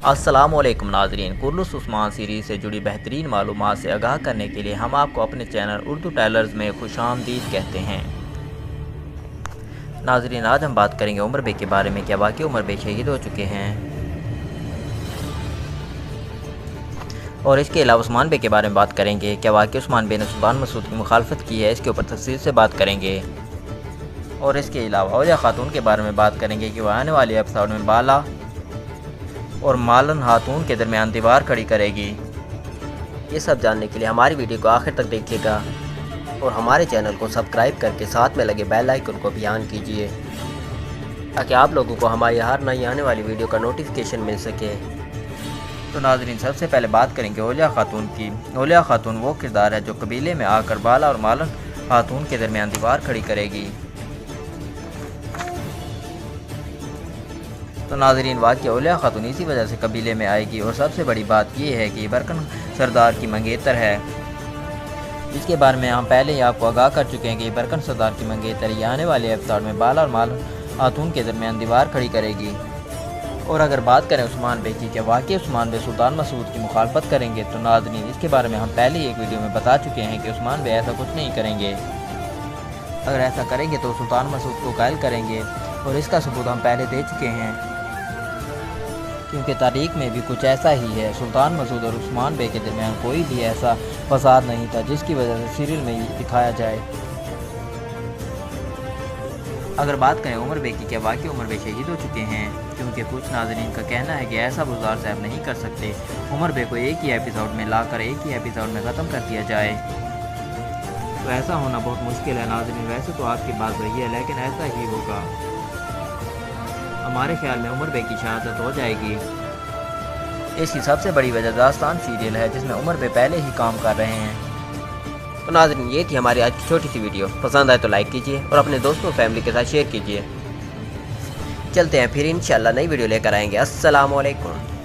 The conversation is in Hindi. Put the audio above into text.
अस्सलामुअलैकुम नाज़रीन, कुर्नुस उस्मान सीरीज़ से जुड़ी बेहतरीन मालूमात से आगाह करने के लिए हम आपको अपने चैनल उर्दू टेलर्स में खुशामदीद कहते हैं। नाज़रीन, आज हम बात करेंगे उमर बे के बारे में। क्या वाकई उमर बे शहीद हो चुके हैं? और इसके अलावा उस्मान बे के बारे में बात करेंगे। क्या वाकई उस्मान बे ने सुल्तान मसूद की मुखालफत की है? इसके ऊपर तफसील से बात करेंगे। और इसके अलावा औलिया खातून के बारे में बात करेंगे कि वह आने वाले एपिसोड में बाला और मालन खातून के दरमियान दीवार खड़ी करेगी। ये सब जानने के लिए हमारी वीडियो को आखिर तक देखिएगा और हमारे चैनल को सब्सक्राइब करके साथ में लगे बेल आइकन को भी ऑन कीजिए ताकि आप लोगों को हमारी हर नई आने वाली वीडियो का नोटिफिकेशन मिल सके। तो नाज़रीन, सबसे पहले बात करेंगे औलिया खातून की। औलिया खातून वो किरदार है जो कबीले में आकर बाला और मालन खातून के दरमियान दीवार खड़ी करेगी। तो नाज़रीन, वाक़ई औलिया खातून इसी वजह से कबीले में आएगी और सबसे बड़ी बात यह है कि बरकन सरदार की मंगेतर है। इसके बारे में हम पहले ही आपको आगाह कर चुके हैं कि बरकन सरदार की मंगेतर ये आने वाले एपिसोड में बाला और मालन खातून के दरमियान दीवार खड़ी करेगी। और अगर बात करें उस्मान बे की, क्या वाकई उस्मान बे सुल्तान मसूद की मुखालफत करेंगे? तो नाज़रीन, इसके बारे में हम पहले ही एक वीडियो में बता चुके हैं कि उस्मान बे ऐसा कुछ नहीं करेंगे। अगर ऐसा करेंगे तो सुल्तान मसूद को कायल करेंगे और इसका सबूत हम पहले दे चुके हैं, क्योंकि तारीख में भी कुछ ऐसा ही है। सुल्तान मसूद और उस्मान बे के दरमियान कोई भी ऐसा फसाद नहीं था जिसकी वजह से सीरियल में ही दिखाया जाए। अगर बात करें उमर बे की, क्या वाकई उमर बे शहीद हो चुके हैं? क्योंकि कुछ नाज़रीन का कहना है कि ऐसा गुजार साहब नहीं कर सकते। उमर बे को एक ही एपिसोड में लाकर एक ही एपिसोड में ख़त्म कर दिया जाए, तो ऐसा होना बहुत मुश्किल है। नाज़रीन, वैसे तो आपकी बात वही है, लेकिन ऐसा ही होगा। हमारे ख्याल में उमर बे की शहादत हो जाएगी। इसकी सबसे बड़ी वजह दास्तान सीरियल है, जिसमें उमर बे पहले ही काम कर रहे हैं। तो नाज़रीन, ये थी हमारी आज की छोटी सी वीडियो। पसंद आए तो लाइक कीजिए और अपने दोस्तों फैमिली के साथ शेयर कीजिए। चलते हैं फिर इंशाल्लाह नई वीडियो लेकर आएंगे। अस्सलाम वालेकुम।